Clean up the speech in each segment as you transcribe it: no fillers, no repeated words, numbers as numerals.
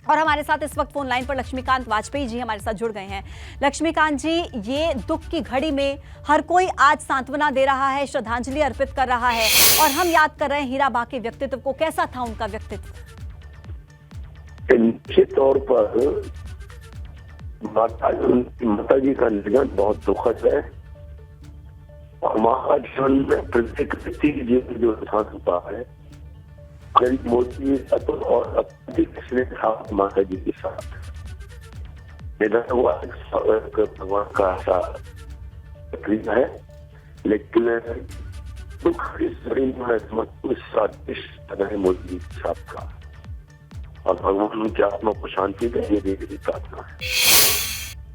और हमारे साथ इस वक्त फोन लाइन पर लक्ष्मीकांत वाजपेयी जी हमारे साथ जुड़ गए हैं। लक्ष्मीकांत जी, ये दुख की घड़ी में हर कोई आज सांत्वना दे रहा है, श्रद्धांजलि अर्पित कर रहा है और हम याद कर रहे हैं हीरा बा के व्यक्तित्व को। कैसा था उनका व्यक्तित्व? निश्चित तौर पर माता जी का निधन बहुत दुखद है और माता जीवन में प्रत्येक व्यक्ति के जीवन जो स्थान होता है, नरेंद्र मोदी और अधिक स्नेह था माता जी के साथ। निधन हुआ भगवान का ऐसा प्रक्रिया है, लेकिन दुख इस घड़ी में नरेंद्र मोदी जी के साथ था और भगवान उनकी आत्मा को शांति दे, ये मेरी प्रार्थना है।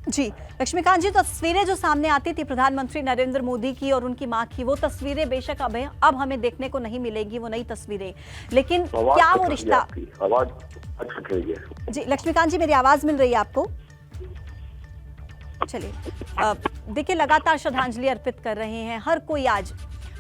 जी लक्ष्मीकांत जी, तस्वीरें जो सामने आती थी प्रधानमंत्री नरेंद्र मोदी की और उनकी मां की, वो तस्वीरें बेशक अब हमें देखने को नहीं मिलेगी, वो नई तस्वीरें, लेकिन क्या वो रिश्ता? आवाज अच्छा रही है जी लक्ष्मीकांत जी, मेरी आवाज मिल रही है आपको? चलिए, देखिए लगातार श्रद्धांजलि अर्पित कर रहे हैं, हर कोई आज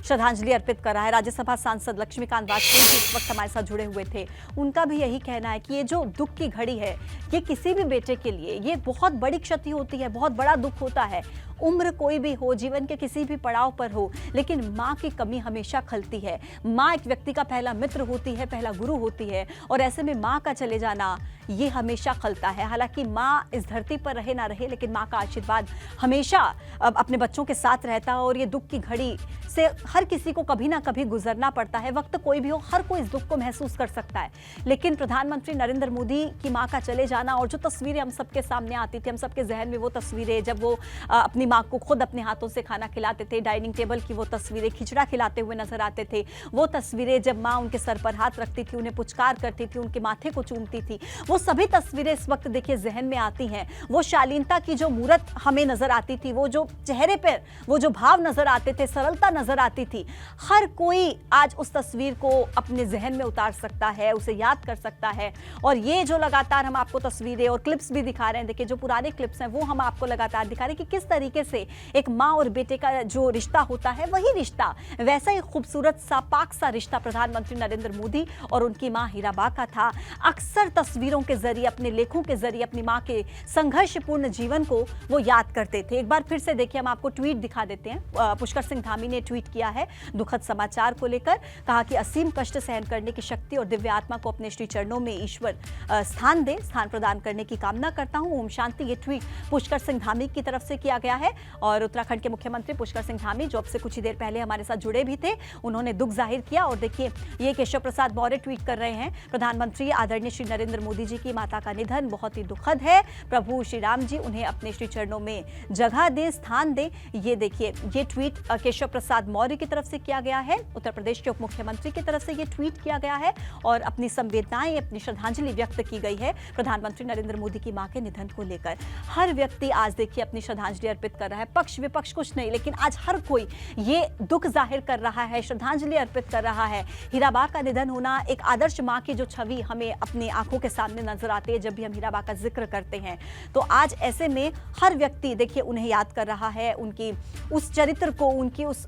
श्रद्धांजलि अर्पित कर रहा है। राज्यसभा सांसद लक्ष्मीकांत वाजपेयी जी इस वक्त हमारे साथ जुड़े हुए थे। उनका भी यही कहना है कि ये जो दुख की घड़ी है, ये किसी भी बेटे के लिए ये बहुत बड़ी क्षति होती है, बहुत बड़ा दुख होता है। उम्र कोई भी हो, जीवन के किसी भी पड़ाव पर हो, लेकिन माँ की कमी हमेशा खलती है। माँ एक व्यक्ति का पहला मित्र होती है, पहला गुरु होती है और ऐसे में माँ का चले जाना ये हमेशा खलता है। हालांकि माँ इस धरती पर रहे ना रहे, लेकिन माँ का आशीर्वाद हमेशा अपने बच्चों के साथ रहता है और ये दुख की घड़ी से हर किसी को कभी ना कभी गुजरना पड़ता है। वक्त कोई भी हो, हर कोई इस दुख को महसूस कर सकता है, लेकिन प्रधानमंत्री नरेंद्र मोदी की माँ का चले जाना और जो तस्वीरें हम सबके सामने आती थी, हम सबके जहन में वो तस्वीरें जब वो अपनी माँ को खुद अपने हाथों से खाना खिलाते थे, डाइनिंग टेबल की वो तस्वीरें, खिचड़ा खिलाते हुए नजर आते थे, वो तस्वीरें जब माँ उनके सर पर हाथ रखती थी, उन्हें पुचकार करती थी, उनके माथे को चूमती थी, वो सभी तस्वीरें इस वक्त देखिए जहन में आती हैं। वो शालीनता की जो मूरत हमें नजर आती थी, वो जो चेहरे पर वो जो भाव नजर आते थे, सरलता नजर आती थी, हर कोई आज उस तस्वीर को अपने जहन में उतार सकता है, उसे याद कर सकता है। और ये जो लगातार हम आपको तस्वीरें और क्लिप्स भी दिखा रहे हैं, देखिए जो पुराने क्लिप्स हैं वो हम आपको लगातार दिखा रहे हैं कि किस तरीके से एक माँ और बेटे का जो रिश्ता होता है, वही रिश्ता, वैसा ही खूबसूरत सा पाक सा रिश्ता प्रधानमंत्री नरेंद्र मोदी और उनकी माँ हीरा बा का था। अक्सर तस्वीरों के जरिए, अपने लेखों के जरिए अपनी माँ के संघर्षपूर्ण जीवन को वो याद करते थे। एक बार फिर से देखिए, हम आपको ट्वीट दिखा देते हैं। पुष्कर सिंह धामी ने ट्वीट किया है दुखद समाचार को लेकर, कहा कि असीम कष्ट सहन करने की शक्ति और दिव्य आत्मा को अपने श्री चरणों में ईश्वर स्थान प्रदान करने की कामना करता हूं, ओम शांति। ये ट्वीट पुष्कर सिंह धामी की तरफ से किया गया है और उत्तराखंड के मुख्यमंत्री पुष्कर सिंह धामी, जो अब से कुछ ही देर पहले हमारे साथ जुड़े भी थे, उन्होंने दुख जाहिर किया। और देखिए, ये केशव प्रसाद मौर्य ट्वीट कर रहे हैं, प्रधानमंत्री आदरणीय श्री नरेंद्र मोदी जी की माता का निधन बहुत ही दुखद है। प्रभु श्री राम जी उन्हें अपने श्री चरणों में जगह दे, स्थान दे। ये देखिए, ये ट्वीट केशव प्रसाद मौर्य की तरफ से किया गया है, उत्तर प्रदेश के उप मुख्यमंत्री की तरफ से ये ट्वीट किया गया है और अपनी संवेदनाएं, अपनी श्रद्धांजलि व्यक्त की गई है प्रधानमंत्री नरेंद्र मोदी की मां के निधन को लेकर। हर व्यक्ति आज देखिए अपनी श्रद्धांजलि अर्पित कर रहा है, पक्ष विपक्ष कुछ नहीं, लेकिन आज हर कोई ये दुख जाहिर कर रहा है, श्रद्धांजलि अर्पित कर रहा है। हीरा बा का निधन होना, एक आदर्श मां की जो छवि हमें अपनी आंखों के सामने नजर आती है जब भी हम हीरा बा का जिक्र करते हैं, तो आज ऐसे में हर व्यक्ति देखिए उन्हें याद कर रहा है, उनकी उस चरित्र को, उनकी उस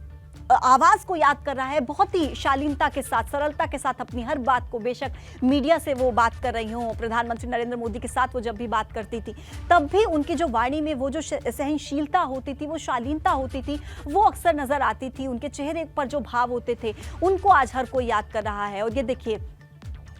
आवाज को याद कर रहा है, बहुत ही शालीनता के साथ, सरलता के साथ अपनी हर बात को, बेशक मीडिया से वो बात कर रही हूँ, प्रधानमंत्री नरेंद्र मोदी के साथ वो जब भी बात करती थी, तब भी उनकी जो वाणी में वो जो सहनशीलता होती थी, वो शालीनता होती थी, वो अक्सर नजर आती थी। उनके चेहरे पर जो भाव होते थे, उनको आज हर कोई याद कर रहा है। और ये देखिए,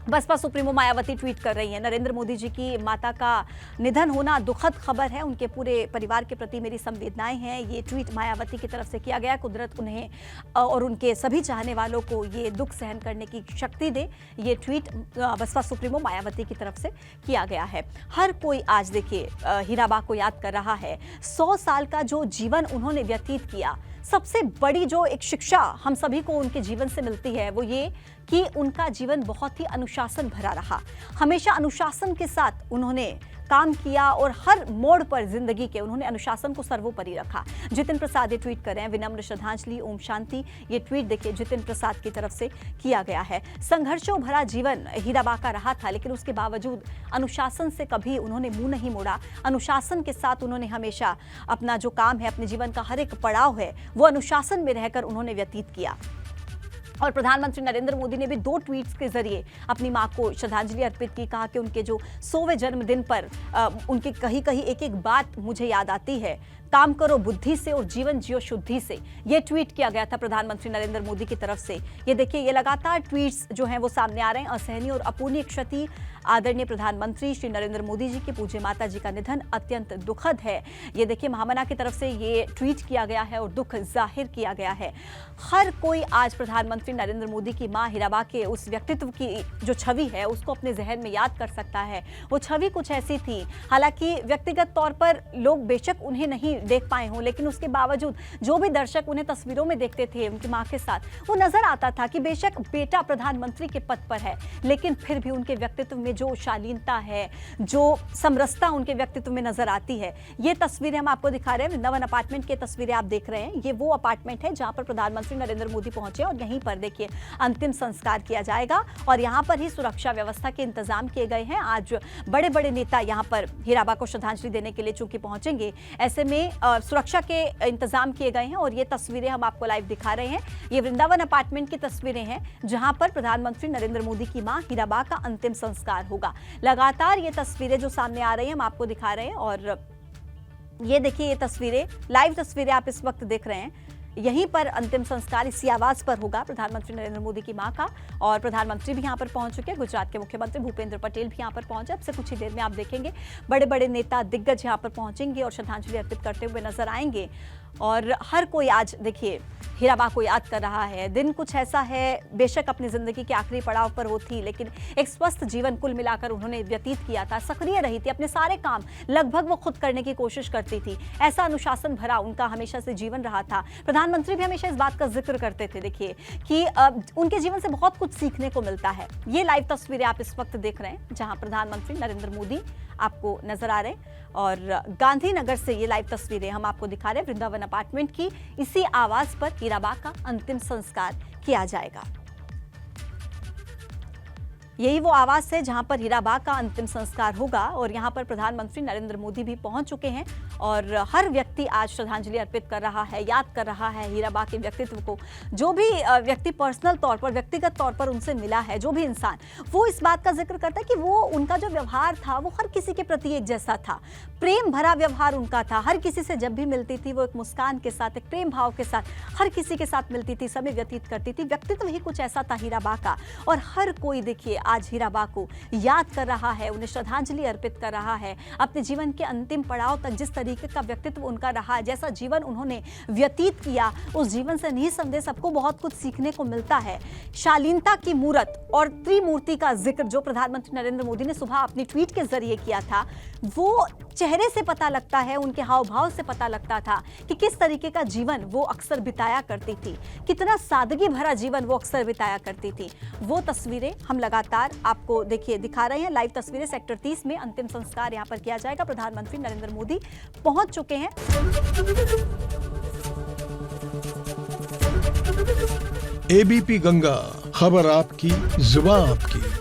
बसपा सुप्रीमो मायावती ट्वीट कर रही हैं, नरेंद्र मोदी जी की माता का निधन होना दुखद खबर है, उनके पूरे परिवार के प्रति मेरी संवेदनाएं हैं। ये ट्वीट मायावती की तरफ से किया गया, कुदरत उन्हें और उनके सभी चाहने वालों को ये दुख सहन करने की शक्ति दे। ये ट्वीट बसपा सुप्रीमो मायावती की तरफ से किया गया है। हर कोई आज देखिए हीरा बा को याद कर रहा है। 100 साल का जो जीवन उन्होंने व्यतीत किया, सबसे बड़ी जो एक शिक्षा हम सभी को उनके जीवन से मिलती है, वो ये कि उनका जीवन बहुत ही अनुशासन भरा रहा। हमेशा अनुशासन के साथ उन्होंने काम किया और हर मोड़ पर जिंदगी के उन्होंने अनुशासन को सर्वोपरि रखा। जितिन प्रसाद ये ट्वीट कर रहे हैं, विनम्र श्रद्धांजलि, ओम शांति। ये ट्वीट देखिए जितिन प्रसाद की तरफ से किया गया है। संघर्षों भरा जीवन हीरा बा का रहा था, लेकिन उसके बावजूद अनुशासन से कभी उन्होंने मुंह नहीं मोड़ा। अनुशासन के साथ उन्होंने हमेशा अपना जो काम है, अपने जीवन का हर एक पड़ाव है, वो अनुशासन में रहकर उन्होंने व्यतीत किया। और प्रधानमंत्री नरेंद्र मोदी ने भी 2 ट्वीट्स के जरिए अपनी मां को श्रद्धांजलि अर्पित की। कहा कि उनके जो 100वें जन्मदिन पर उनकी कही एक एक बात मुझे याद आती है, काम करो बुद्धि से और जीवन जियो शुद्धि से। ये ट्वीट किया गया था प्रधानमंत्री नरेंद्र मोदी की तरफ से। ये देखिए, ये लगातार ट्वीट्स जो हैं वो सामने आ रहे हैं। असहनीय और अपूरणीय क्षति, आदरणीय प्रधानमंत्री श्री नरेंद्र मोदी जी की पूज्य माता जी का निधन अत्यंत दुखद है। ये देखिए, महामना की तरफ से ये ट्वीट किया गया है और दुख जाहिर किया गया है। हर कोई आज प्रधानमंत्री नरेंद्र मोदी की मां हीराबा के उस व्यक्तित्व की जो छवि है उसको अपने जहन में याद कर सकता है। वो छवि कुछ ऐसी थी, हालांकि व्यक्तिगत तौर पर लोग बेशक उन्हें नहीं देख पाए हों, लेकिन उसके बावजूद जो भी दर्शक उन्हें तस्वीरों में देखते थे उनकी मां के साथ, वो नजर आता था कि बेशक बेटा प्रधानमंत्री के पद पर है, लेकिन फिर भी उनके व्यक्तित्व में जो शालीनता है, जो समरसता उनके व्यक्तित्व में नजर आती है। ये तस्वीरें हम आपको दिखा रहे हैं, वृंदावन अपार्टमेंट की तस्वीरें आप देख रहे हैं। ये वो अपार्टमेंट है जहां पर प्रधानमंत्री नरेंद्र मोदी पहुंचे और यहीं पर देखिए अंतिम संस्कार किया जाएगा और यहां पर ही सुरक्षा व्यवस्था के इंतजाम किए गए हैं। आज बड़े बड़े नेता यहां पर हीराबा को श्रद्धांजलि देने के लिए चूंकि पहुंचेंगे, ऐसे में सुरक्षा के इंतजाम किए गए हैं और ये तस्वीरें हम आपको लाइव दिखा रहे हैं। ये वृंदावन अपार्टमेंट की तस्वीरें हैं जहां पर प्रधानमंत्री नरेंद्र मोदी की मां हीराबा का अंतिम संस्कार होगा। लगातार ये तस्वीरें जो सामने आ रही हैं हम आपको दिखा रहे हैं और ये देखिए, ये तस्वीरें, लाइव तस्वीरें आप इस वक्त देख रहे हैं। यहीं पर अंतिम संस्कार इसी आवास पर होगा प्रधानमंत्री नरेंद्र मोदी की मां का और प्रधानमंत्री भी यहां पर पहुंच चुके हैं। गुजरात के मुख्यमंत्री भूपेंद्र पटेल भी यहां पर पहुंचे। अब से कुछ ही देर में आप देखेंगे बड़े बड़े नेता दिग्गज यहां पर पहुंचेंगे और श्रद्धांजलि अर्पित करते हुए नजर आएंगे। और हर कोई आज देखिए हीराबा को याद कर रहा है। दिन कुछ ऐसा है, बेशक अपनी जिंदगी के आखिरी पड़ाव पर वो थी, लेकिन एक स्वस्थ जीवन कुल मिलाकर उन्होंने व्यतीत किया था। सक्रिय रही थी, अपने सारे काम लगभग वो खुद करने की कोशिश करती थी। ऐसा अनुशासन भरा उनका हमेशा से जीवन रहा था। प्रधानमंत्री भी हमेशा इस बात का जिक्र करते थे देखिए कि उनके जीवन से बहुत कुछ सीखने को मिलता है। ये लाइव तस्वीरें आप इस वक्त देख रहे हैं जहां प्रधानमंत्री नरेंद्र मोदी आपको नजर आ रहे हैं और गांधीनगर से ये लाइव तस्वीरें हम आपको दिखा रहे हैं। वृंदावन अपार्टमेंट की इसी आवास पर हीराबा का अंतिम संस्कार किया जाएगा। यही वो आवास है जहां पर हीराबा का अंतिम संस्कार होगा और यहां पर प्रधानमंत्री नरेंद्र मोदी भी पहुंच चुके हैं और हर व्यक्ति आज श्रद्धांजलि अर्पित कर रहा है, याद कर रहा है हीराबा के व्यक्तित्व को। जो भी व्यक्ति पर्सनल तौर पर, व्यक्तिगत तौर पर उनसे मिला है, जो भी इंसान, वो इस बात का जिक्र करता है कि वो उनका जो व्यवहार था वो हर किसी के प्रति एक जैसा था। प्रेम भरा व्यवहार उनका था। हर किसी से जब भी मिलती थी वो एक मुस्कान के साथ, एक प्रेम भाव के साथ हर किसी के साथ मिलती थी, समय व्यतीत करती थी। व्यक्तित्व ही कुछ ऐसा था हीराबा का और हर कोई देखिए आज हीराबा को याद कर रहा है, उन्हें श्रद्धांजलि अर्पित कर रहा है। अपने जीवन के अंतिम पड़ाव तक जिस तरीके का व्यक्तित्व उनका रहा, जैसा जीवन उन्होंने व्यतीत किया, उस जीवन से निसंदेह सबको बहुत कुछ सीखने को मिलता है। शालीनता की मूर्त और त्रिमूर्ति का जिक्र जो प्रधानमंत्री नरेंद्र मोदी ने सुबह अपनी ट्वीट के जरिए किया था, वो चेहरे से पता लगता है, उनके हाव भाव से पता लगता था कि किस तरीके का जीवन वो अक्सर बिताया करती थी, कितना सादगी भरा जीवन वो अक्सर बिताया करती थी। वो तस्वीरें हम लगातार आपको देखिए दिखा रहे हैं। लाइव तस्वीरें सेक्टर 30 में अंतिम संस्कार यहां पर किया जाएगा। प्रधानमंत्री नरेंद्र मोदी पहुंच चुके हैं। एबीपी गंगा, खबर आपकी, जुबान आपकी।